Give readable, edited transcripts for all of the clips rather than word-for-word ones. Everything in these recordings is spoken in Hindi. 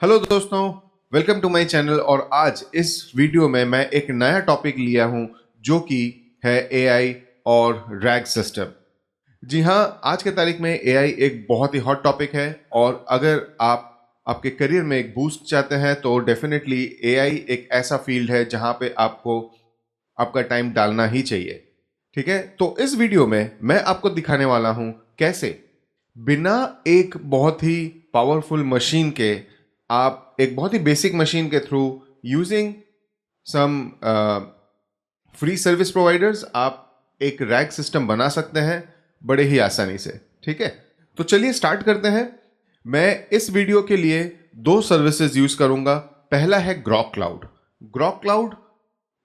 हेलो दोस्तों, वेलकम टू माय चैनल। और आज इस वीडियो में मैं एक नया टॉपिक लिया हूं जो कि है एआई और रैग सिस्टम। जी हां, आज के तारीख में एआई एक बहुत ही हॉट टॉपिक है और अगर आप आपके करियर में एक बूस्ट चाहते हैं तो डेफिनेटली एआई एक ऐसा फील्ड है जहां पे आपको आपका टाइम डालना ही चाहिए। ठीक है, तो इस वीडियो में मैं आपको दिखाने वाला हूं कैसे बिना एक बहुत ही पावरफुल मशीन के, आप एक बहुत ही बेसिक मशीन के through using some free service providers आप एक रैग सिस्टम बना सकते हैं बड़े ही आसानी से। ठीक है, तो चलिए स्टार्ट करते हैं। मैं इस वीडियो के लिए दो सर्विसेज यूज करूंगा। पहला है ग्रॉक क्लाउड। ग्रॉक क्लाउड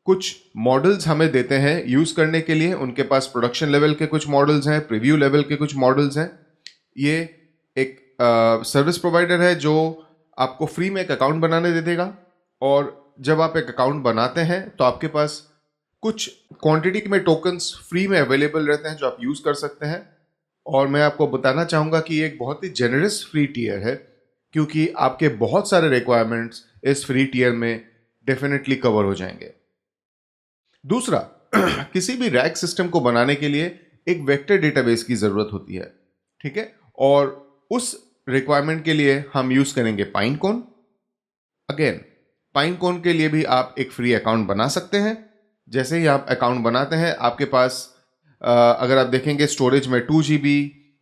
कुछ मॉडल्स हमें देते हैं यूज करने के लिए। उनके पास प्रोडक्शन लेवल के कुछ मॉडल्स हैं, प्रीव्यू लेवल के कुछ मॉडल्स हैं। ये एक सर्विस प्रोवाइडर है जो आपको फ्री में एक अकाउंट बनाने दे देगा, और जब आप एक अकाउंट बनाते हैं तो आपके पास कुछ क्वांटिटी में टोकन्स फ्री में अवेलेबल रहते हैं जो आप यूज कर सकते हैं। और मैं आपको बताना चाहूंगा कि ये एक बहुत ही जेनरस फ्री टियर है, क्योंकि आपके बहुत सारे रिक्वायरमेंट्स इस फ्री टियर में डेफिनेटली कवर हो जाएंगे। दूसरा, किसी भी रैग सिस्टम को बनाने के लिए एक वेक्टर डेटाबेस की जरूरत होती है। ठीक है, और उस रिक्वायरमेंट के लिए हम यूज करेंगे पाइनकोन। अगेन, पाइनकोन के लिए भी आप एक फ्री अकाउंट बना सकते हैं। जैसे ही आप अकाउंट बनाते हैं आपके पास अगर आप देखेंगे स्टोरेज में 2 GB,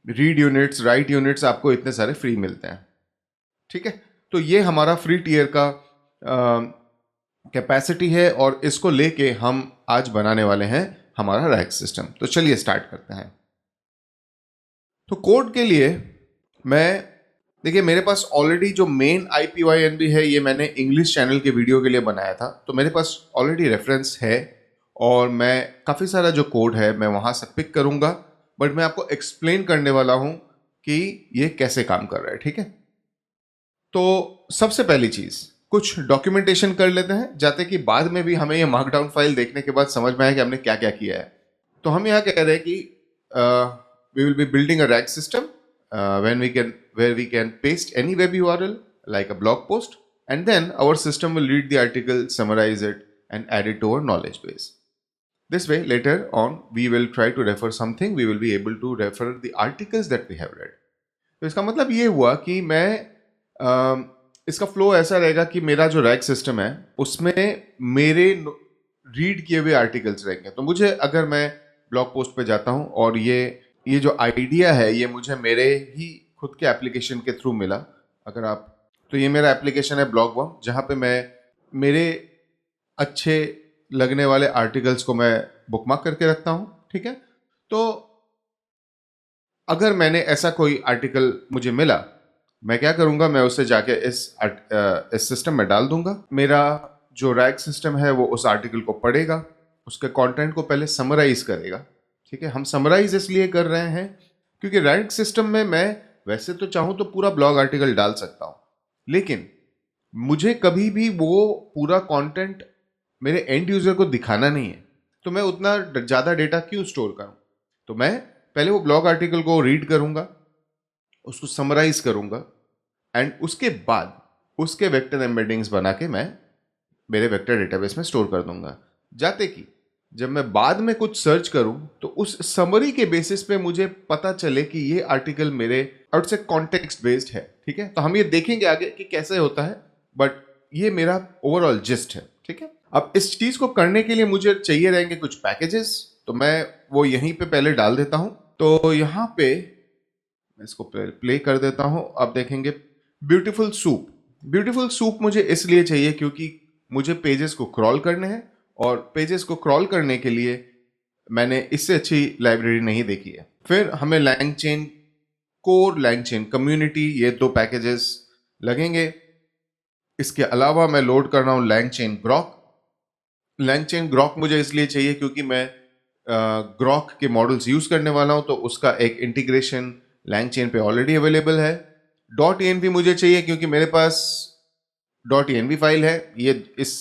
read units, right units, आपको इतने सारे फ्री मिलते हैं। ठीक है, तो ये हमारा फ्री टियर का कैपेसिटी है और इसको लेके हम आज बनाने वाले हैं हमारा रैग सिस्टम। तो चलिए स्टार्ट करते हैं। तो कोड के लिए मैं, देखिए मेरे पास ऑलरेडी जो मेन IPYNB है ये मैंने इंग्लिश चैनल के वीडियो के लिए बनाया था, तो मेरे पास ऑलरेडी रेफरेंस है और मैं काफ़ी सारा जो कोड है मैं वहाँ से पिक करूँगा, बट मैं आपको एक्सप्लेन करने वाला हूँ कि ये कैसे काम कर रहा है। ठीक है, तो सबसे पहली चीज़ कुछ डॉक्यूमेंटेशन कर लेते हैं, जाते कि बाद में भी हमें ये मार्कडाउन फाइल देखने के बाद समझ में आए कि हमने क्या क्या किया है। तो हम यहाँ कह रहे हैं कि we will be building a RAG system where we can paste any web URL like a blog post, and then our system will read the article, summarize it, and add it to our knowledge base. This way, later on, we will try to refer something. We will be able to refer the articles that we have read. तो इसका मतलब ये हुआ कि मैं इसका फ्लो ऐसा रहेगा कि मेरा जो रैग सिस्टम है उसमें मेरे रीड किए हुए आर्टिकल्स रहेंगे। तो मुझे, अगर मैं ब्लॉग पोस्ट पे जाता हूँ और ये जो आइडिया है ये मुझे मेरे ही खुद के एप्लीकेशन के थ्रू मिला, अगर आप, तो ये मेरा एप्लीकेशन है ब्लॉगवर्म, जहाँ पे मैं मेरे अच्छे लगने वाले आर्टिकल्स को मैं बुकमार्क करके रखता हूँ। ठीक है, तो अगर मैंने ऐसा कोई आर्टिकल मुझे मिला, मैं क्या करूँगा, मैं उसे जाके इस सिस्टम में डाल दूंगा। मेरा जो रैग सिस्टम है वो उस आर्टिकल को पढ़ेगा, उसके कंटेंट को पहले समराइज करेगा। ठीक है, हम समराइज इसलिए कर रहे हैं क्योंकि रैग सिस्टम में मैं वैसे तो चाहूं तो पूरा ब्लॉग आर्टिकल डाल सकता हूं, लेकिन मुझे कभी भी वो पूरा कंटेंट मेरे एंड यूजर को दिखाना नहीं है, तो मैं उतना ज़्यादा डेटा क्यों स्टोर करूं। तो मैं पहले वो ब्लॉग आर्टिकल को रीड करूंगा, उसको समराइज करूंगा, एंड उसके बाद उसके वेक्टर एम्बेडिंग्स बना के मैं मेरे वेक्टर डेटाबेस में स्टोर कर दूंगा, जाते कि जब मैं बाद में कुछ सर्च करूं तो उस समरी के बेसिस पे मुझे पता चले कि ये आर्टिकल मेरे आउट से कॉन्टेक्स्ट बेस्ड है। ठीक है, तो हम ये देखेंगे आगे कि कैसे होता है, बट ये मेरा ओवरऑल जिस्ट है। ठीक है, अब इस चीज को करने के लिए मुझे चाहिए रहेंगे कुछ पैकेजेस, तो मैं वो यहीं पे पहले डाल देता हूं। तो यहाँ पे मैं इसको प्ले कर देता हूं। अब देखेंगे ब्यूटीफुल सूप। ब्यूटीफुल सूप मुझे इसलिए चाहिए क्योंकि मुझे पेजेस को क्रॉल करने हैं, और पेजेस को क्रॉल करने के लिए मैंने इससे अच्छी लाइब्रेरी नहीं देखी है। फिर हमें लैंगचेन कोर, लैंगचेन कम्युनिटी, ये दो पैकेजेस लगेंगे। इसके अलावा मैं लोड कर रहा हूं लैंगचेन ग्रॉक। लैंगचेन ग्रॉक मुझे इसलिए चाहिए क्योंकि मैं ग्रॉक के मॉडल्स यूज करने वाला हूं, तो उसका एक इंटीग्रेशन लैंगचेन पे ऑलरेडी अवेलेबल है। .env मुझे चाहिए क्योंकि मेरे पास .env फाइल है। ये इस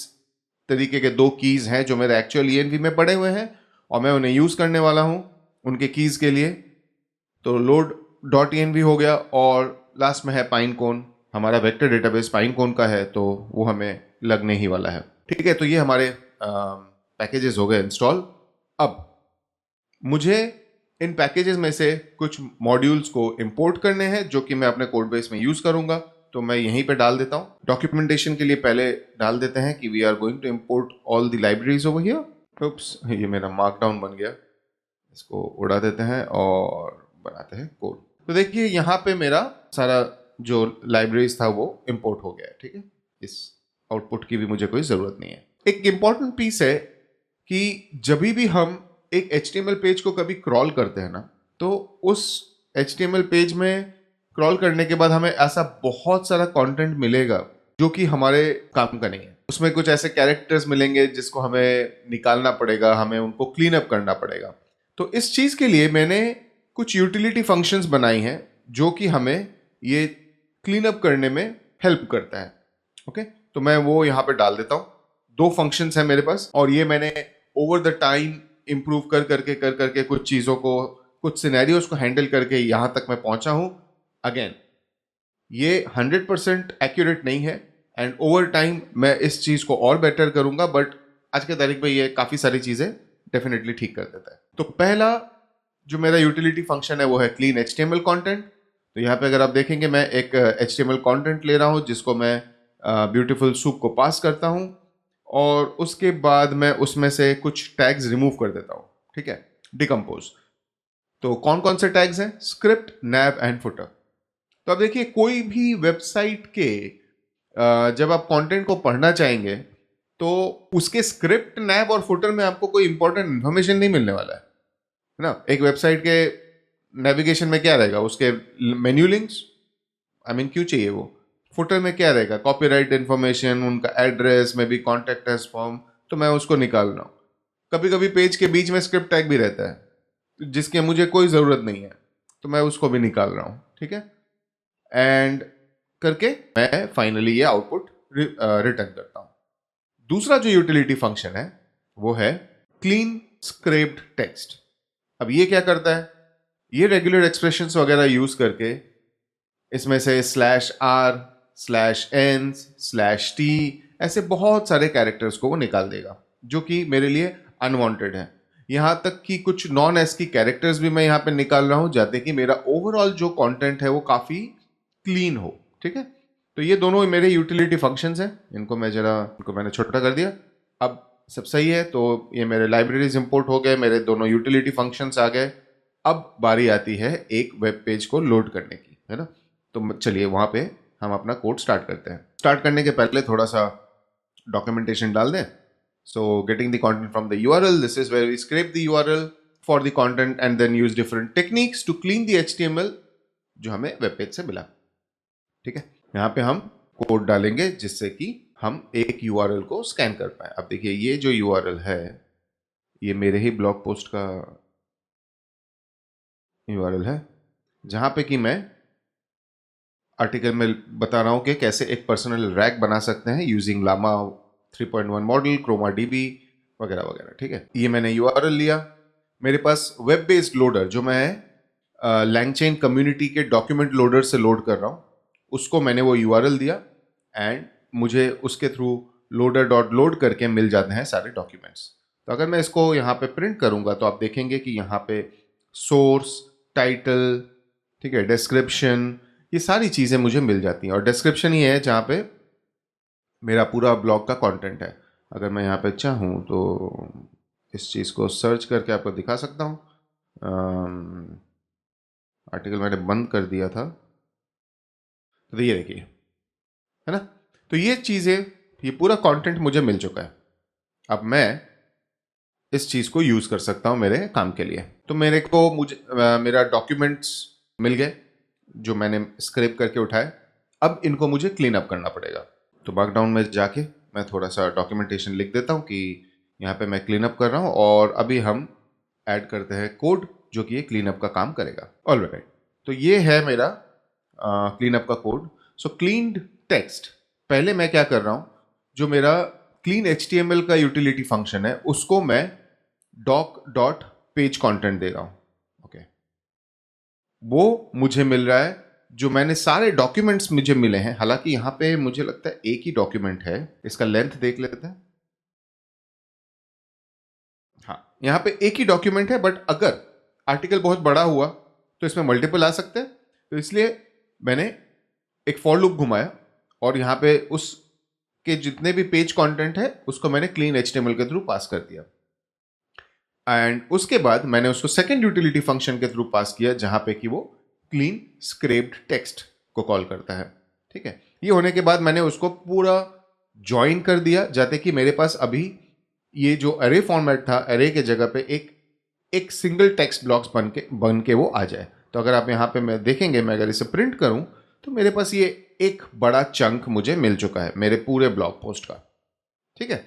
तरीके के दो कीज हैं जो मेरे एक्चुअल env में पड़े हुए हैं और मैं उन्हें यूज करने वाला हूं उनके कीज के लिए। तो लोड .env हो गया, और लास्ट में है पाइनकोन हमारा वेक्टर डेटाबेस पाइनकोन का है तो वो हमें लगने ही वाला है। ठीक है, तो ये हमारे पैकेजेस हो गए इंस्टॉल। अब मुझे इन पैकेजेस में से कुछ मॉड्यूल्स को इंपोर्ट करने हैं जो कि मैं अपने कोड बेस में यूज करूंगा, तो मैं यहीं पे डाल देता हूं। डॉक्यूमेंटेशन के लिए पहले डाल देते हैं कि we are going to import all the libraries over here. Oops, ये मेरा मार्कडाउन बन गया, इसको उड़ा देते हैं और बनाते हैं कोड। तो देखिए यहाँ पे मेरा सारा जो लाइब्रेरीज था वो इंपोर्ट हो गया है। ठीक है, इस आउटपुट की भी मुझे कोई जरूरत नहीं है। एक इंपॉर्टेंट पीस है कि जब भी हम एक HTML पेज को कभी क्रॉल करते हैं ना, तो उस HTML पेज में क्रॉल करने के बाद हमें ऐसा बहुत सारा कंटेंट मिलेगा जो कि हमारे काम का नहीं है। उसमें कुछ ऐसे कैरेक्टर्स मिलेंगे जिसको हमें निकालना पड़ेगा, हमें उनको क्लीन अप करना पड़ेगा। तो इस चीज के लिए मैंने कुछ यूटिलिटी फंक्शंस बनाई हैं जो कि हमें ये क्लीन अप करने में हेल्प करता है। ओके, तो मैं वो यहाँ पे डाल देता हूँ। 2 फंक्शंस हैं मेरे पास और ये मैंने ओवर द टाइम इंप्रूव कर करके कुछ चीजों को, कुछ सिनेरियोस को हैंडल करके यहां तक मैं पहुंचा हूं। अगेन, ये 100% एक्यूरेट नहीं है एंड ओवर टाइम मैं इस चीज को और बेटर करूंगा, बट आज के तारीख में ये काफी सारी चीजें डेफिनेटली ठीक कर देता है। तो पहला जो मेरा यूटिलिटी फंक्शन है वो है क्लीन HTML कंटेंट। तो यहाँ पे अगर आप देखेंगे मैं एक HTML कंटेंट ले रहा हूं जिसको मैं ब्यूटीफुल सूप को पास करता हूं और उसके बाद मैं उसमें से कुछ टैग्स रिमूव कर देता हूं। ठीक है, डिकम्पोज। तो कौन कौन से टैग्स हैं? Script, naive and footer. तो अब देखिए, कोई भी वेबसाइट के जब आप कंटेंट को पढ़ना चाहेंगे तो उसके स्क्रिप्ट, नैव और फुटर में आपको कोई इंपॉर्टेंट इंफॉर्मेशन नहीं मिलने वाला है ना। एक वेबसाइट के नेविगेशन में क्या रहेगा? उसके मेन्यू लिंक्स, क्यों चाहिए वो? फुटर में क्या रहेगा? कॉपीराइट इन्फॉर्मेशन, उनका एड्रेस में भी, कॉन्टेक्ट अस फॉर्म, तो मैं उसको निकाल रहा हूँ। कभी कभी पेज के बीच में स्क्रिप्ट टैग भी रहता है जिसकी मुझे कोई ज़रूरत नहीं है, तो मैं उसको भी निकाल रहा हूँ। ठीक है, एंड करके मैं फाइनली ये आउटपुट रिटर्न करता हूँ। दूसरा जो यूटिलिटी फंक्शन है वो है क्लीन स्क्रिप्ट टेक्स्ट। अब ये क्या करता है? ये रेगुलर एक्सप्रेशंस वगैरह यूज करके इसमें से /r/n/t ऐसे बहुत सारे कैरेक्टर्स को वो निकाल देगा जो कि मेरे लिए अनवांटेड है। यहां तक कि कुछ नॉन एस्की कैरेक्टर्स भी मैं यहां पे निकाल रहा हूं जाते कि मेरा ओवरऑल जो कंटेंट है वो काफी क्लीन हो। ठीक है, तो ये दोनों मेरे यूटिलिटी फंक्शंस हैं। इनको मैंने छोटा कर दिया। अब सब सही है, तो ये मेरे लाइब्रेरीज इंपोर्ट हो गए, मेरे दोनों यूटिलिटी फंक्शंस आ गए। अब बारी आती है एक वेब पेज को लोड करने की, है ना। तो चलिए वहां पे हम अपना कोड स्टार्ट करते हैं। स्टार्ट करने के पहले थोड़ा सा डॉक्यूमेंटेशन डाल दें। So getting the content from the URL, this is where we scrape the URL for the content and then use different techniques to clean the HTML जो हमें वेब पेज से मिला। ठीक है, यहाँ पे हम कोड डालेंगे जिससे कि हम एक URL को स्कैन कर पाए। अब देखिए, ये जो URL है ये मेरे ही ब्लॉग पोस्ट का URL है जहां पे कि मैं आर्टिकल में बता रहा हूं कि कैसे एक पर्सनल रैक बना सकते हैं using Llama 3.1 model, Chroma DB वगैरह वगैरह। ठीक है, ये मैंने URL लिया। मेरे पास वेब बेस्ड लोडर जो मैं लैंगचेन कम्युनिटी के डॉक्यूमेंट लोडर से लोड कर रहा हूं, उसको मैंने वो URL दिया एंड मुझे उसके थ्रू loader.load करके मिल जाते हैं सारे डॉक्यूमेंट्स। तो अगर मैं इसको यहाँ पे प्रिंट करूंगा तो आप देखेंगे कि यहाँ पे सोर्स, टाइटल, ठीक है, डिस्क्रिप्शन, ये सारी चीज़ें मुझे मिल जाती हैं। और डिस्क्रिप्शन ही है जहाँ पे मेरा पूरा ब्लॉग का कंटेंट है। अगर मैं यहाँ पे चाहूँ तो इस चीज़ को सर्च करके आपको दिखा सकता हूँ। आर्टिकल मैंने बंद कर दिया था, तो ये देखिए, है ना। तो ये चीज़ें, ये पूरा कंटेंट मुझे मिल चुका है। अब मैं इस चीज़ को यूज़ कर सकता हूँ मेरे काम के लिए। तो मेरा डॉक्यूमेंट्स मिल गए जो मैंने स्क्रैप करके उठाए। अब इनको मुझे क्लीन अप करना पड़ेगा। तो मार्कडाउन में जाके मैं थोड़ा सा डॉक्यूमेंटेशन लिख देता हूँ कि यहाँ पे मैं क्लीन अप कर रहा हूँ और अभी हम ऐड करते हैं कोड जो कि ये क्लीन अप का काम करेगा। ऑलराइट, तो ये है मेरा क्लीन अप का कोड। सो क्लीन्ड टेक्स्ट, पहले मैं क्या कर रहा हूँ, जो मेरा क्लीन HTML का यूटिलिटी फंक्शन है उसको मैं doc.page content दे रहा हूँ। ओके, वो मुझे मिल रहा है जो मैंने सारे डॉक्यूमेंट्स मुझे मिले हैं, हालांकि यहाँ पे मुझे लगता है एक ही डॉक्यूमेंट है, इसका लेंथ देख लेते हैं। हाँ, यहाँ पे एक ही डॉक्यूमेंट है, बट अगर आर्टिकल बहुत बड़ा हुआ तो इसमें मल्टीपल आ सकते हैं। तो इसलिए मैंने एक फॉर लूप घुमाया और यहाँ पे उस के जितने भी पेज कंटेंट है उसको मैंने क्लीन एचटीएमएल के थ्रू पास कर दिया। एंड उसके बाद मैंने उसको सेकंड यूटिलिटी फंक्शन के थ्रू पास किया, जहां पे कि वो क्लीन स्क्रेप्ड टेक्स्ट को कॉल करता है। ठीक है, ये होने के बाद मैंने उसको पूरा ज्वाइन कर दिया, जाते कि मेरे पास अभी ये जो अरे फॉर्मेट था, अरे के जगह पे एक एक सिंगल टेक्स्ट ब्लॉक्स बन के वो आ जाए। तो अगर आप यहाँ पे मैं देखेंगे, मैं अगर इसे प्रिंट करूं तो मेरे पास ये एक बड़ा चंक मुझे मिल चुका है मेरे पूरे ब्लॉग पोस्ट का। ठीक है,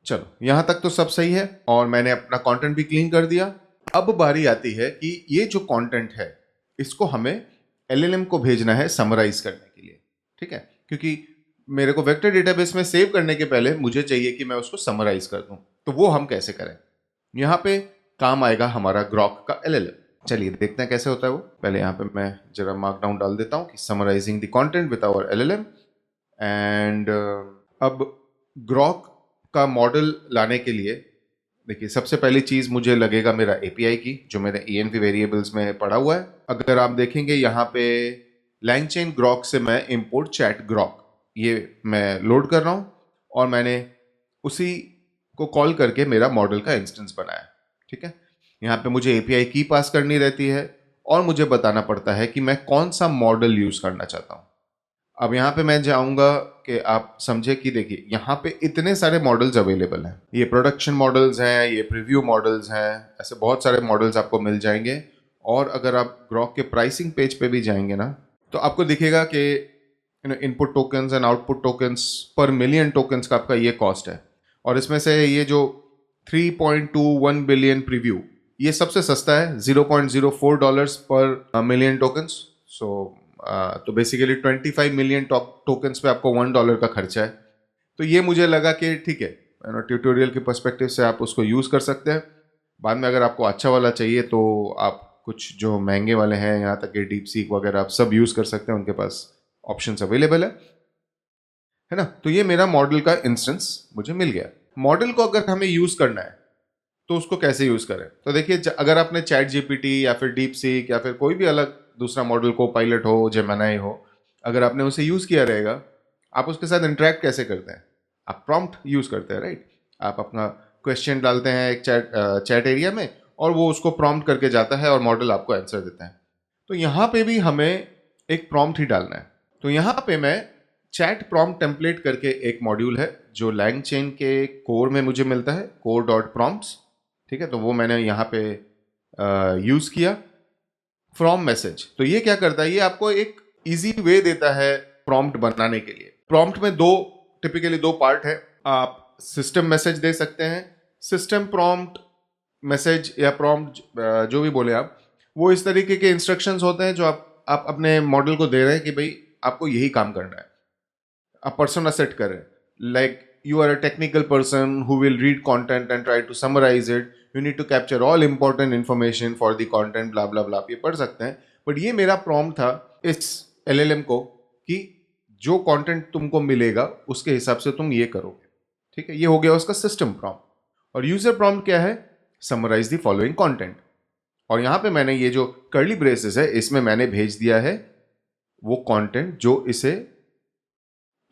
चलो यहां तक तो सब सही है और मैंने अपना कंटेंट भी क्लीन कर दिया। अब बारी आती है कि ये जो कंटेंट है इसको हमें एलएलएम को भेजना है समराइज करने के लिए। ठीक है, क्योंकि मेरे को वेक्टर डेटाबेस में सेव करने के पहले मुझे चाहिए कि मैं उसको समराइज कर दूं। तो वो हम कैसे करें? यहां पे काम आएगा हमारा ग्रॉक का एलएलएम। चलिए देखते हैं कैसे होता है वो। पहले यहां पे मैं जरा मार्कडाउन डाल देता हूं कि summarising the content with our LLM. And अब ग्रॉक का मॉडल लाने के लिए देखिए, सबसे पहली चीज मुझे लगेगा मेरा एपीआई की, जो मेरे ENV वेरिएबल्स में पड़ा हुआ है। अगर आप देखेंगे यहाँ पे LangChain ग्रॉक से मैं इंपोर्ट चैट ग्रॉक ये मैं लोड कर रहा हूँ और मैंने उसी को कॉल करके मेरा मॉडल का इंस्टेंस बनाया। ठीक है, यहाँ पे मुझे एपीआई की पास करनी रहती है और मुझे बताना पड़ता है कि मैं कौन सा मॉडल यूज करना चाहता हूँ। अब यहाँ पे मैं चाहूंगा कि आप समझे कि देखिए यहाँ पे इतने सारे मॉडल्स अवेलेबल हैं। ये प्रोडक्शन मॉडल्स हैं, ये प्रीव्यू मॉडल्स हैं, ऐसे बहुत सारे मॉडल्स आपको मिल जाएंगे। और अगर आप ग्रॉक के प्राइसिंग पेज पे भी जाएंगे ना, तो आपको दिखेगा कि input tokens and output tokens पर मिलियन टोकन्स का आपका ये कॉस्ट है। और इसमें से ये जो 3.21 बिलियन प्रीव्यू, ये सबसे सस्ता है, $0.04 पर मिलियन टोकन्स। सो तो बेसिकली 25 मिलियन टोकन्स पे आपको $1 का खर्चा है। तो ये मुझे लगा कि ठीक है, ट्यूटोरियल के पर्सपेक्टिव से आप उसको यूज़ कर सकते हैं। बाद में अगर आपको अच्छा वाला चाहिए तो आप कुछ जो महंगे वाले हैं, यहाँ तक कि डीप सीक वगैरह, आप सब यूज़ कर सकते हैं, उनके पास ऑप्शंस अवेलेबल है ना। तो ये मेरा मॉडल का इंस्टेंस मुझे मिल गया। मॉडल को अगर हमें यूज़ करना है तो उसको कैसे यूज़ करें? तो देखिए, अगर आपने चैट जीपीटी या फिर डीप सीक या फिर कोई भी अलग दूसरा मॉडल, को पायलट हो, जेमिनी हो, अगर आपने उसे यूज़ किया रहेगा, आप उसके साथ इंटरेक्ट कैसे करते हैं? आप प्रॉम्प्ट यूज़ करते हैं, राइट? आप अपना क्वेश्चन डालते हैं एक चैट एरिया में और वो उसको प्रॉम्प्ट करके जाता है और मॉडल आपको आंसर देता है। तो यहाँ पे भी हमें एक प्रॉम्प्ट ही डालना है। तो यहाँ पे मैं चैट प्रॉम्प्ट टेम्पलेट करके एक मॉड्यूल है जो LangChain के कोर में मुझे मिलता है, core.prompts। ठीक है, तो वो मैंने यहाँ पे यूज़ किया। फ्रॉम मैसेज, तो ये क्या करता है? ये आपको एक इजी वे देता है प्रॉम्प्ट बनाने के लिए। प्रॉम्प्ट में टिपिकली दो पार्ट है। आप सिस्टम मैसेज दे सकते हैं। सिस्टम प्रॉम्प्ट मैसेज या प्रॉम्प्ट जो भी बोले आप, वो इस तरीके के इंस्ट्रक्शंस होते हैं जो आप अपने मॉडल को दे रहे हैं कि भाई आपको यही काम करना है। आप पर्सोना सेट कर रहे हैं, like you are a technical person who will read content and try to summarize it. You need to capture all important information for the content, blah blah blah. ये पढ़ सकते हैं, बट ये मेरा प्रॉम्प्ट था इस LLM को कि जो कंटेंट तुमको मिलेगा उसके हिसाब से तुम ये करोगे। ठीक है, ये हो गया उसका सिस्टम प्रॉम्प्ट। और यूजर प्रॉम्प्ट क्या है? Summarise the following content. और यहाँ पे मैंने ये जो कर्ली ब्रेसेस है, इसमें मैंने भेज दिया है वो कंटेंट जो इसे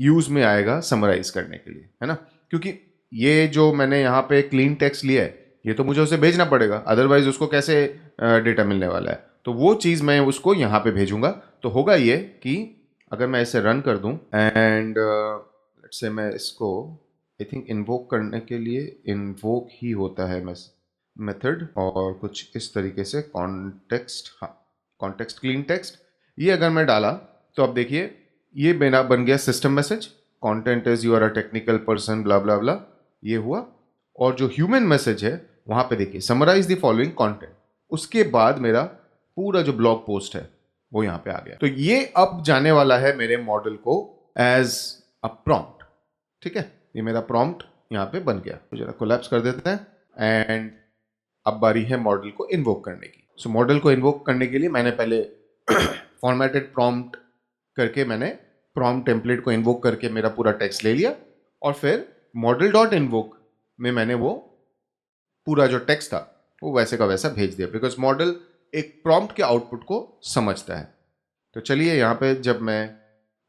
यूज में आएगा समराइज करने के लिए, है ना। क्योंकि ये जो मैंने यहाँ पे क्लीन टेक्स्ट लिया है, ये तो मुझे उसे भेजना पड़ेगा, अदरवाइज उसको कैसे डेटा मिलने वाला है? तो वो चीज़ मैं उसको यहाँ पे भेजूंगा। तो होगा ये कि अगर मैं इसे रन कर दूं एंड लेट्स से मैं इसको, आई थिंक इन्वोक करने के लिए इन्वोक ही होता है मेथड, और कुछ इस तरीके से कॉन्टेक्स्ट, हाँ कॉन्टेक्स्ट क्लीन टेक्स्ट, ये अगर मैं डाला तो अब देखिए ये मेरा बन गया system message, content is you are a technical person blah blah blah, ये हुआ। और जो ह्यूमन मैसेज है वहां पे देखिए समराइज द फॉलोइंग कंटेंट, उसके बाद मेरा पूरा जो ब्लॉग पोस्ट है वो यहाँ पे आ गया। तो ये अब जाने वाला है मेरे मॉडल को एज अ प्रॉम्प्ट। ठीक है, ये मेरा प्रॉम्प्ट यहाँ पे बन गया। तो जरा कोलैप्स कर देते हैं एंड अब बारी है मॉडल को इन्वोक करने की। सो मॉडल को इन्वोक करने के लिए मैंने पहले फॉर्मेटेड प्रॉम्प्ट करके मैंने प्रॉम्प्ट टेम्पलेट को इन्वोक करके मेरा पूरा टेक्स्ट ले लिया और फिर मॉडल डॉट इन्वोक में मैंने वो पूरा जो टेक्स्ट था वो वैसे का वैसा भेज दिया, बिकॉज मॉडल एक प्रॉम्प्ट के आउटपुट को समझता है। तो चलिए यहाँ पे जब मैं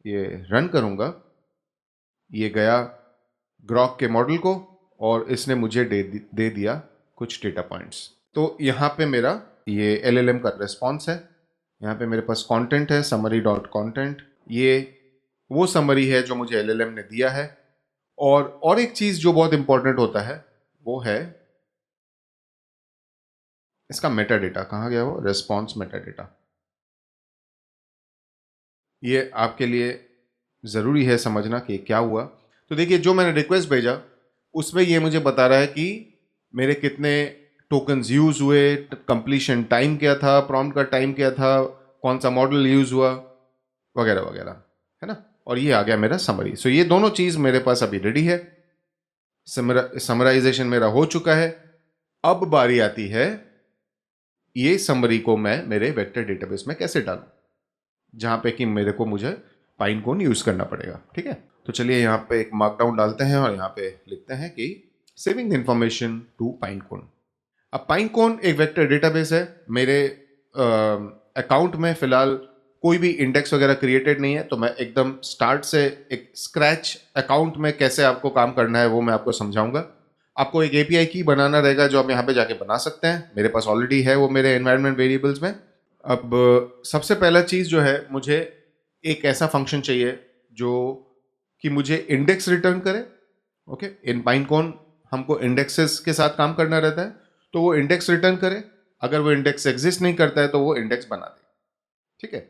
ये रन करूँगा, ये गया ग्रॉक के मॉडल को और इसने मुझे दे दिया कुछ डेटा पॉइंट्स। तो यहाँ पे मेरा ये LLM का रिस्पॉन्स है। यहाँ पे मेरे पास कंटेंट है, समरी डॉट कॉन्टेंट। ये वो समरी है जो मुझे LLM ने दिया है। और एक चीज़ जो बहुत इंपॉर्टेंट होता है वो है इसका मेटा डेटा। कहाँ गया वो रिस्पॉन्स मेटा डेटा? ये आपके लिए ज़रूरी है समझना कि क्या हुआ। तो देखिए, जो मैंने रिक्वेस्ट भेजा उसमें ये मुझे बता रहा है कि मेरे कितने टोकन्स यूज़ हुए, कंप्लीशन टाइम क्या था, प्रॉम्प्ट का टाइम क्या था, कौन सा मॉडल यूज़ हुआ, वगैरह वगैरह, है ना। और ये आ गया मेरा समरी। सो ये दोनों चीज़ मेरे पास अभी रेडी है। समराइजेशन मेरा हो चुका है। अब बारी आती है ये समरी को मैं मेरे वेक्टर डेटाबेस में कैसे डालूं, जहां पे कि मेरे को मुझे पाइनकोन यूज करना पड़ेगा। ठीक है, तो चलिए यहाँ पे एक मार्कडाउन डालते हैं और यहाँ पे लिखते हैं कि सेविंग द इंफॉर्मेशन टू पाइनकोन। अब पाइनकोन एक वेक्टर डेटाबेस है। मेरे अकाउंट में फिलहाल कोई भी इंडेक्स वगैरह क्रिएटेड नहीं है, तो मैं एकदम स्टार्ट से एक स्क्रैच अकाउंट में कैसे आपको काम करना है वो मैं आपको समझाऊंगा। आपको एक API की बनाना रहेगा जो आप यहाँ पे जाके बना सकते हैं। मेरे पास ऑलरेडी है वो मेरे एनवायरनमेंट वेरिएबल्स में। अब सबसे पहला चीज़ जो है, मुझे एक ऐसा फंक्शन चाहिए जो कि मुझे इंडेक्स रिटर्न करे। ओके, इन पाइनकोन हमको इंडेक्सेस के साथ काम करना रहता है, तो वो इंडेक्स रिटर्न करे। अगर वो इंडेक्स एग्जिस्ट नहीं करता है तो वो इंडेक्स बना दे। ठीक है,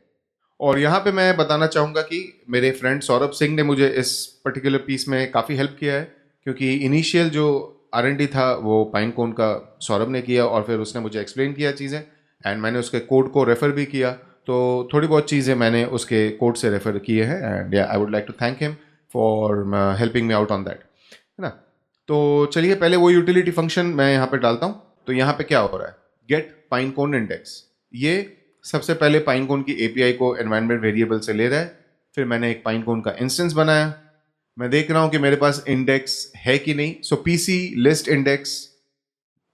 और यहाँ पे मैं बताना चाहूँगा कि मेरे फ्रेंड सौरभ सिंह ने मुझे इस पर्टिकुलर पीस में काफ़ी हेल्प किया है, क्योंकि इनिशियल जो R&D था वो पाइनकोन का सौरभ ने किया और फिर उसने मुझे एक्सप्लेन किया चीज़ें, एंड मैंने उसके कोड को रेफ़र भी किया। तो थोड़ी बहुत चीज़ें मैंने उसके कोड से रेफ़र किए हैं, and I would like to thank him for helping me out on that, है ना। तो चलिए पहले वो यूटिलिटी फंक्शन मैं यहाँ पे डालता हूँ। तो यहाँ पे क्या हो रहा है, गेट पाइनकोन इंडेक्स। ये सबसे पहले पाइनकोन की API को एनवायरनमेंट वेरिएबल से ले रहा है। फिर मैंने एक पाइनकोन का इंस्टेंस बनाया। मैं देख रहा हूं कि मेरे पास इंडेक्स है कि नहीं। सो PC लिस्ट इंडेक्स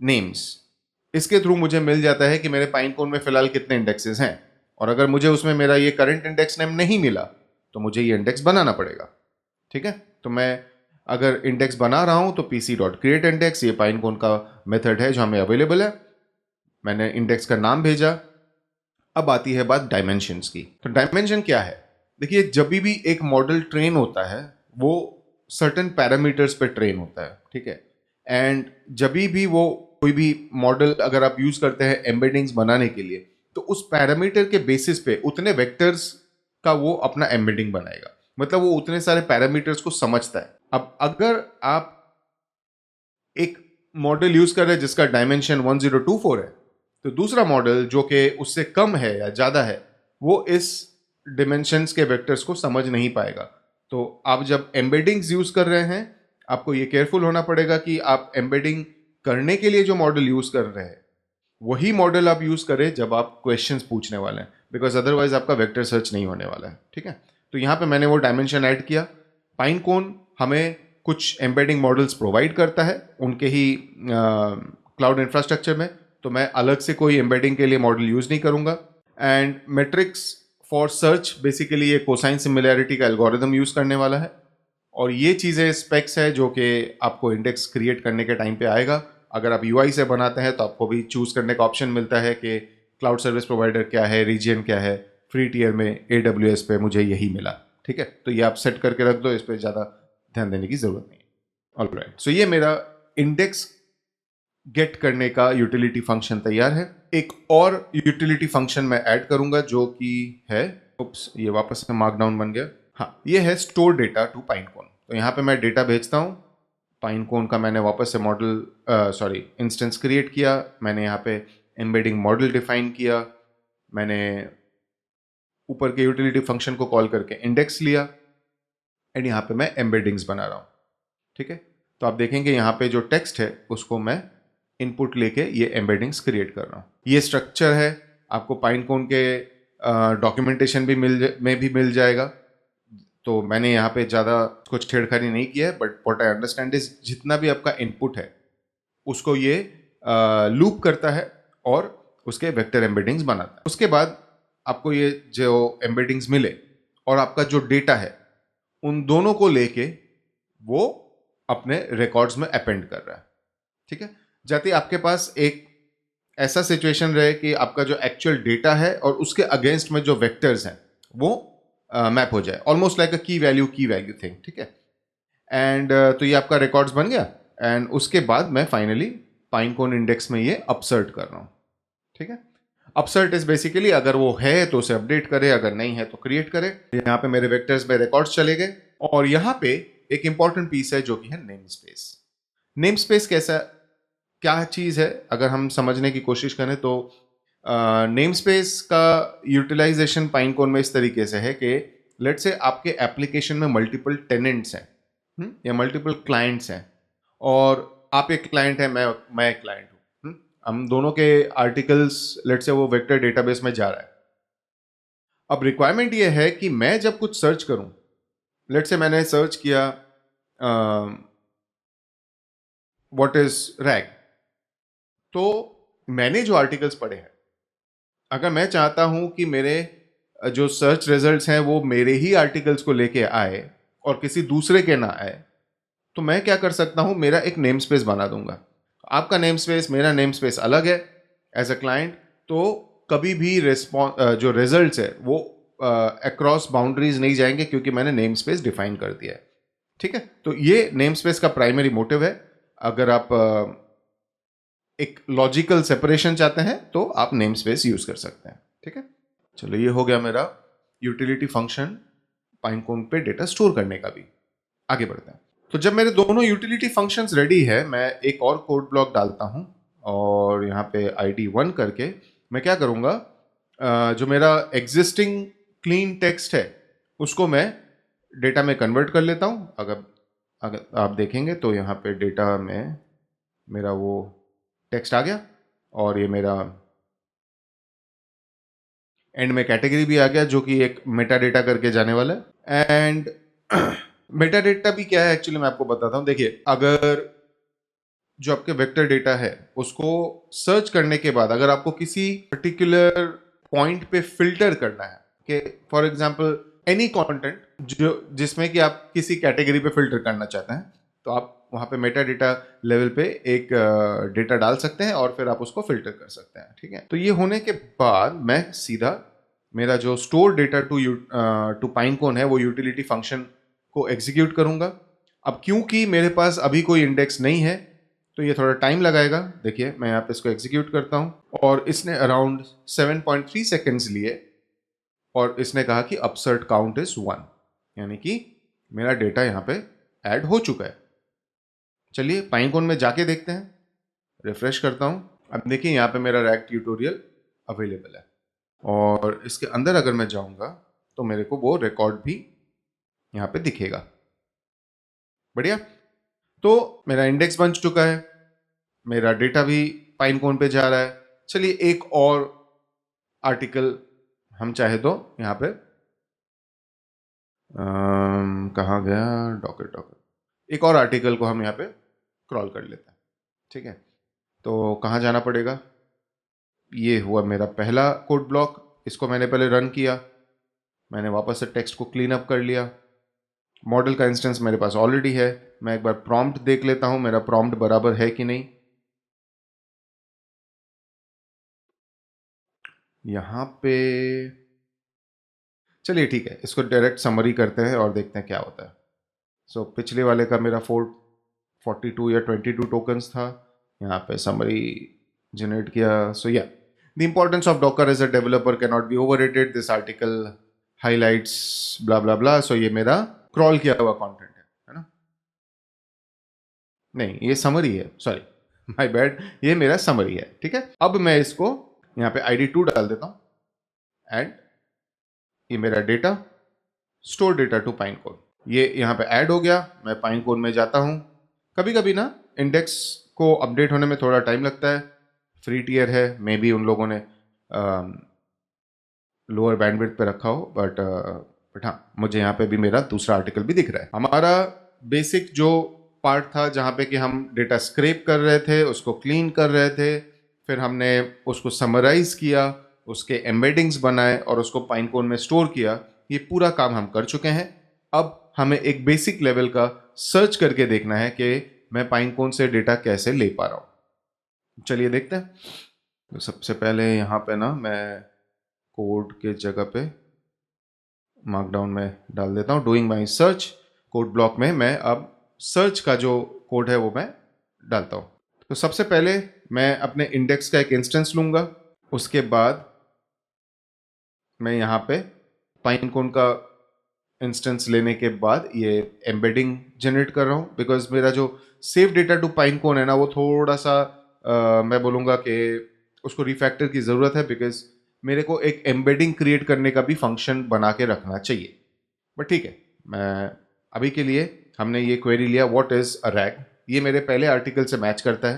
नेम्स, इसके थ्रू मुझे मिल जाता है कि मेरे पाइनकोन में फिलहाल कितने इंडेक्सेस हैं। और अगर मुझे उसमें मेरा ये करंट इंडेक्स नेम नहीं मिला तो मुझे ये इंडेक्स बनाना पड़ेगा। ठीक है, तो मैं अगर इंडेक्स बना रहा हूं तो PC डॉट क्रिएट इंडेक्स, ये पाइनकोन का मेथड है जो हमें अवेलेबल है। मैंने इंडेक्स का नाम भेजा। अब आती है बात डायमेंशंस की। तो डायमेंशन क्या है? देखिए, जब भी एक मॉडल ट्रेन होता है वो सर्टेन पैरामीटर्स पे ट्रेन होता है। ठीक है, एंड जब भी वो कोई भी मॉडल अगर आप यूज करते हैं एम्बेडिंग्स बनाने के लिए, तो उस पैरामीटर के बेसिस पे उतने वेक्टर्स का वो अपना एम्बेडिंग बनाएगा। मतलब वो उतने सारे पैरामीटर्स को समझता है। अब अगर आप एक मॉडल यूज कर रहे हैं जिसका डायमेंशन 1024 है, तो दूसरा मॉडल जो कि उससे कम है या ज़्यादा है वो इस डिमेंशंस के वेक्टर्स को समझ नहीं पाएगा। तो आप जब एम्बेडिंग्स यूज़ कर रहे हैं, आपको ये केयरफुल होना पड़ेगा कि आप एम्बेडिंग करने के लिए जो मॉडल यूज़ कर रहे हैं वही मॉडल आप यूज़ करें जब आप क्वेश्चंस पूछने वाले हैं, बिकॉज अदरवाइज आपका वेक्टर सर्च नहीं होने वाला है। ठीक है, तो यहाँ पे मैंने वो डायमेंशन ऐड किया। पाइनकोन हमें कुछ एम्बेडिंग मॉडल्स प्रोवाइड करता है उनके ही क्लाउड इंफ्रास्ट्रक्चर में, तो मैं अलग से कोई एम्बेडिंग के लिए मॉडल यूज़ नहीं करूँगा। And matrix for search, basically ये कोसाइन सिमिलैरिटी का एल्गोरिदम यूज़ करने वाला है। और ये चीज़ें स्पेक्स है जो कि आपको इंडेक्स क्रिएट करने के टाइम पे आएगा। अगर आप UI से बनाते हैं तो आपको भी चूज़ करने का ऑप्शन मिलता है कि क्लाउड सर्विस प्रोवाइडर क्या है, रीजन क्या है। फ्री टियर में AWS पे मुझे यही मिला। ठीक है, तो ये आप सेट करके रख दो, इस पर ज़्यादा ध्यान देने की ज़रूरत नहीं है। ऑलराइट, सो ये मेरा इंडेक्स गेट करने का यूटिलिटी फंक्शन तैयार है। एक और यूटिलिटी फंक्शन मैं ऐड करूंगा जो कि है, ये वापस से मार्कडाउन बन गया। हाँ, ये है स्टोर डेटा टू पाइनकोन। तो यहाँ पे मैं डेटा भेजता हूँ। पाइनकोन का मैंने वापस से मॉडल इंस्टेंस क्रिएट किया। मैंने यहाँ पे एम्बेडिंग मॉडल डिफाइन किया। मैंने ऊपर के यूटिलिटी फंक्शन को कॉल करके इंडेक्स लिया, एंड यहाँ पे मैं एम्बेडिंग्स बना रहा हूँ। ठीक है, तो आप देखेंगे यहाँ पे जो टेक्स्ट है उसको मैं इनपुट लेके ये एम्बेडिंग्स क्रिएट कर रहा हूँ। ये स्ट्रक्चर है। आपको पाइनकोन के डॉक्यूमेंटेशन भी में भी मिल जाएगा। तो मैंने यहाँ पे ज़्यादा कुछ छेड़खानी नहीं किया है, but what I understand is जितना भी आपका इनपुट है उसको ये लूप करता है और उसके वेक्टर एम्बेडिंग्स बनाता है। उसके बाद आपको ये जो एम्बेडिंग्स मिले और आपका जो डेटा है उन दोनों को लेके वो अपने रिकॉर्ड्स में अपेंड कर रहा है। ठीक है, जाते ही आपके पास एक ऐसा सिचुएशन रहे कि आपका जो एक्चुअल डेटा है और उसके अगेंस्ट में जो वेक्टर्स हैं वो मैप हो जाए, ऑलमोस्ट लाइक अ की वैल्यू थिंग। ठीक है, एंड तो ये आपका रिकॉर्ड्स बन गया। एंड उसके बाद मैं फाइनली पाइनकोन इंडेक्स में ये अपसर्ट कर रहा हूँ। ठीक है, अपसर्ट इज बेसिकली अगर वो है तो उसे अपडेट करे, अगर नहीं है तो क्रिएट करे। यहाँ पे मेरे वेक्टर्स में रिकॉर्ड्स चले गए और यहाँ पे एक इंपॉर्टेंट पीस है जो कि है नेम स्पेस। नेम स्पेस कैसा क्या चीज है अगर हम समझने की कोशिश करें तो नेम स्पेस का यूटिलाइजेशन पाइनकोन में इस तरीके से है कि लेट से आपके एप्लीकेशन में मल्टीपल टेनेंट्स हैं या मल्टीपल क्लाइंट्स हैं और आप एक क्लाइंट है, मैं एक क्लाइंट हूँ। हम दोनों के आर्टिकल्स लेट से वो वेक्टर डेटाबेस में जा रहा है। अब रिक्वायरमेंट ये है कि मैं जब कुछ सर्च करूं, लेट से मैंने सर्च किया व्हाट इज रैग, तो मैंने जो आर्टिकल्स पढ़े हैं अगर मैं चाहता हूं कि मेरे जो सर्च रिजल्ट्स हैं वो मेरे ही आर्टिकल्स को लेके आए और किसी दूसरे के ना आए, तो मैं क्या कर सकता हूं, मेरा एक नेम स्पेस बना दूंगा। आपका नेम स्पेस मेरा नेम स्पेस अलग है एज अ क्लाइंट, तो कभी भी जो रिजल्ट्स है वो अक्रॉस बाउंड्रीज नहीं जाएंगे क्योंकि मैंने नेम स्पेस डिफाइन कर दिया है। ठीक है, तो ये नेम स्पेस का प्राइमरी मोटिव है। अगर आप एक लॉजिकल सेपरेशन चाहते हैं तो आप नेम स्पेस यूज कर सकते हैं। ठीक है, चलो ये हो गया मेरा यूटिलिटी फंक्शन पाइनकोन पे डेटा स्टोर करने का भी। आगे बढ़ते हैं। तो जब मेरे दोनों यूटिलिटी फंक्शंस रेडी है, मैं एक और कोड ब्लॉक डालता हूं और यहाँ पे ID1 करके मैं क्या करूंगा, जो मेरा एग्जिस्टिंग क्लीन टेक्स्ट है उसको मैं डेटा में कन्वर्ट कर लेता हूं। अगर अगर आप देखेंगे तो यहाँ पे डेटा में मेरा वो टेक्स्ट आ गया और ये मेरा एंड में कैटेगरी भी आ गया जो कि एक मेटा डेटा करके जाने वाला है। एंड मेटा डेटा भी क्या है एक्चुअली मैं आपको बताता हूं। देखिए, अगर जो आपके वेक्टर डेटा है उसको सर्च करने के बाद अगर आपको किसी पर्टिकुलर पॉइंट पे फिल्टर करना है कि फॉर एग्जांपल एनी कंटेंट जो जिसमें कि आप किसी कैटेगरी पे फिल्टर करना चाहते हैं, तो आप वहां पे मेटा डेटा लेवल पे एक डेटा डाल सकते हैं और फिर आप उसको फिल्टर कर सकते हैं। ठीक है, तो ये होने के बाद मैं सीधा मेरा जो स्टोर डेटा टू पाइनकोन है वो यूटिलिटी फंक्शन को एग्जीक्यूट करूंगा। अब क्योंकि मेरे पास अभी कोई इंडेक्स नहीं है तो ये थोड़ा टाइम लगाएगा। देखिए, मैं यहाँ पे इसको एग्जीक्यूट करता हूँ और इसने अराउंड 7.3 सेकेंड्स लिए और इसने कहा कि अपसर्ट काउंट इज 1, यानी कि मेरा डेटा यहाँ पे ऐड हो चुका है। चलिए पाइनकोन में जाके देखते हैं, रिफ्रेश करता हूँ। अब देखिए यहाँ पे मेरा रैग ट्यूटोरियल अवेलेबल है और इसके अंदर अगर मैं जाऊँगा तो मेरे को वो रिकॉर्ड भी यहाँ पे दिखेगा। बढ़िया, तो मेरा इंडेक्स बन चुका है, मेरा डेटा भी पाइनकोन पे जा रहा है। चलिए एक और आर्टिकल हम चाहे तो यहाँ पे कहाँ गया, डॉकर एक और आर्टिकल को हम यहाँ पे क्रॉल कर लेते हैं। ठीक है, तो कहाँ जाना पड़ेगा, ये हुआ मेरा पहला कोड ब्लॉक, इसको मैंने पहले रन किया, मैंने वापस से टेक्स्ट को क्लीन अप कर लिया। मॉडल का इंस्टेंस मेरे पास ऑलरेडी है, मैं एक बार प्रॉम्प्ट देख लेता हूं मेरा प्रॉम्प्ट बराबर है कि नहीं। यहां पे चलिए ठीक है, इसको डायरेक्ट समरी करते हैं और देखते हैं क्या होता है। सो पिछले वाले का मेरा 42 या 22 टोकन्स था, यहाँ पे समरी जनरेट किया। So yeah the importance of Docker as a developer can not be overrated, this article highlights blah blah blah. So ये मेरा क्रॉल किया हुआ कंटेंट है ना, नहीं ये समरी है, सॉरी माय बैड, ये मेरा समरी है। ठीक है, अब मैं इसको यहाँ पे ID2 डाल देता हूँ एंड ये मेरा डेटा स्टोर डेटा टू पाइनकोन, ये यहाँ पे ऐड हो गया। मैं पाइनकोन में जाता हूँ। कभी कभी ना इंडेक्स को अपडेट होने में थोड़ा टाइम लगता है, फ्री टियर है, मे बी उन लोगों ने लोअर बैंडविड्थ पे रखा हो, बट हाँ, मुझे यहाँ पे भी मेरा दूसरा आर्टिकल भी दिख रहा है। हमारा बेसिक जो पार्ट था जहाँ पे कि हम डेटा स्क्रैप कर रहे थे, उसको क्लीन कर रहे थे, फिर हमने उसको समराइज किया, उसके एम्बेडिंग्स बनाए और उसको पाइनकोन में स्टोर किया, ये पूरा काम हम कर चुके हैं। अब हमें एक बेसिक लेवल का सर्च करके देखना है कि मैं पाइनकोन से डेटा कैसे ले पा रहा हूँ। चलिए देखते हैं। तो सबसे पहले यहाँ पे ना मैं कोड के जगह पे मार्कडाउन में डाल देता हूँ doing my search. Code block में मैं अब सर्च का जो कोड है वो मैं डालता हूँ। तो सबसे पहले मैं अपने इंडेक्स का एक इंस्टेंस लूँगा, उसके बाद मैं यहाँ पे पाइनकोन का इंस्टेंस लेने के बाद ये एम्बेडिंग जनरेट कर रहा हूँ, बिकॉज मेरा जो सेव डेटा टू पाइनकोन है ना वो थोड़ा सा मैं बोलूँगा कि उसको रिफैक्टर की ज़रूरत है, बिकॉज मेरे को एक एम्बेडिंग क्रिएट करने का भी फंक्शन बना के रखना चाहिए। बट ठीक है, मैं अभी के लिए हमने ये क्वेरी लिया व्हाट इज़ अ रैग, ये मेरे पहले आर्टिकल से मैच करता है,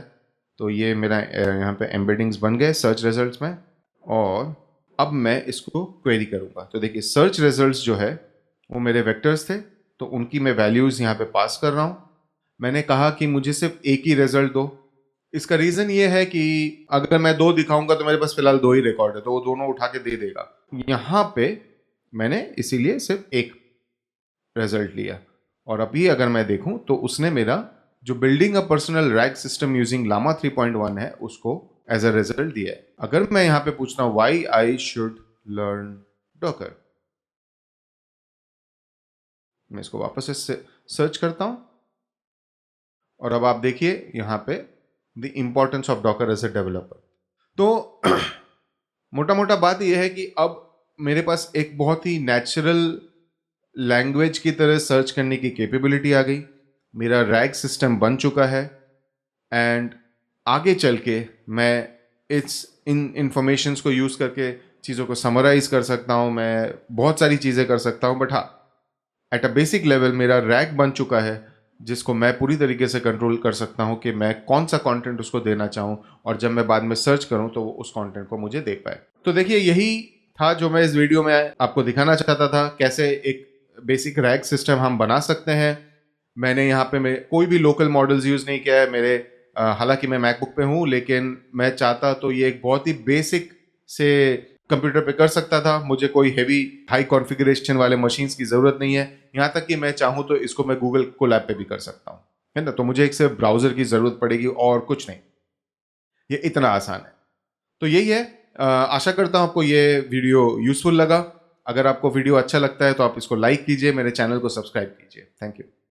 तो ये मेरा यहाँ पे एम्बेडिंग्स बन गए सर्च रिजल्ट्स में। और अब मैं इसको क्वेरी करूँगा। तो देखिए सर्च रिजल्ट्स जो है वो मेरे वेक्टर्स थे, तो उनकी मैं वैल्यूज़ यहाँ पे पास कर रहा हूँ। मैंने कहा कि मुझे सिर्फ एक ही रिजल्ट दो। इसका रीज़न ये है कि अगर मैं दो दिखाऊंगा तो मेरे पास फिलहाल दो ही रिकॉर्ड है, तो वो दोनों उठा के दे देगा। यहाँ पे मैंने इसीलिए सिर्फ एक रिजल्ट लिया। और अभी अगर मैं देखूं तो उसने मेरा जो building a personal RAG system using Llama 3.1 है उसको एज अ रिजल्ट दिया है। अगर मैं यहाँ पे पूछता हूँ why I should learn Docker, मैं इसको वापस से सर्च करता हूँ और अब आप देखिए यहाँ पे the importance of Docker as a developer. तो मोटा मोटा बात यह है कि अब मेरे पास एक बहुत ही नेचुरल लैंग्वेज की तरह सर्च करने की कैपेबिलिटी आ गई, मेरा रैग सिस्टम बन चुका है, एंड आगे चल के मैं इन इंफॉर्मेशंस को यूज़ करके चीज़ों को समराइज कर सकता हूँ, मैं बहुत सारी चीज़ें कर सकता हूँ। बट हाँ, एट अ बेसिक लेवल मेरा रैग बन चुका है जिसको मैं पूरी तरीके से कंट्रोल कर सकता हूँ कि मैं कौन सा कंटेंट उसको देना चाहूँ, और जब मैं बाद में सर्च करूँ तो वो उस कंटेंट को मुझे दे पाए। तो देखिए यही था जो मैं इस वीडियो में आपको दिखाना चाहता था, कैसे एक बेसिक रैग सिस्टम हम बना सकते हैं। मैंने यहाँ पे मैं कोई भी लोकल मॉडल्स यूज़ नहीं किया है मेरे, हालांकि मैं मैकबुक पे हूँ, लेकिन मैं चाहता तो ये एक बहुत ही बेसिक से कंप्यूटर पे कर सकता था। मुझे कोई हेवी हाई कॉन्फ़िगरेशन वाले मशीन्स की ज़रूरत नहीं है, यहाँ तक कि मैं चाहूँ तो इसको मैं गूगल कोलैब पे भी कर सकता हूँ, है ना। तो मुझे एक सिर्फ ब्राउज़र की ज़रूरत पड़ेगी और कुछ नहीं, ये इतना आसान है। तो यही है। आशा करता हूँ आपको ये वीडियो यूज़फुल लगा। अगर आपको वीडियो अच्छा लगता है तो आप इसको लाइक कीजिए, मेरे चैनल को सब्सक्राइब कीजिए। Thank you.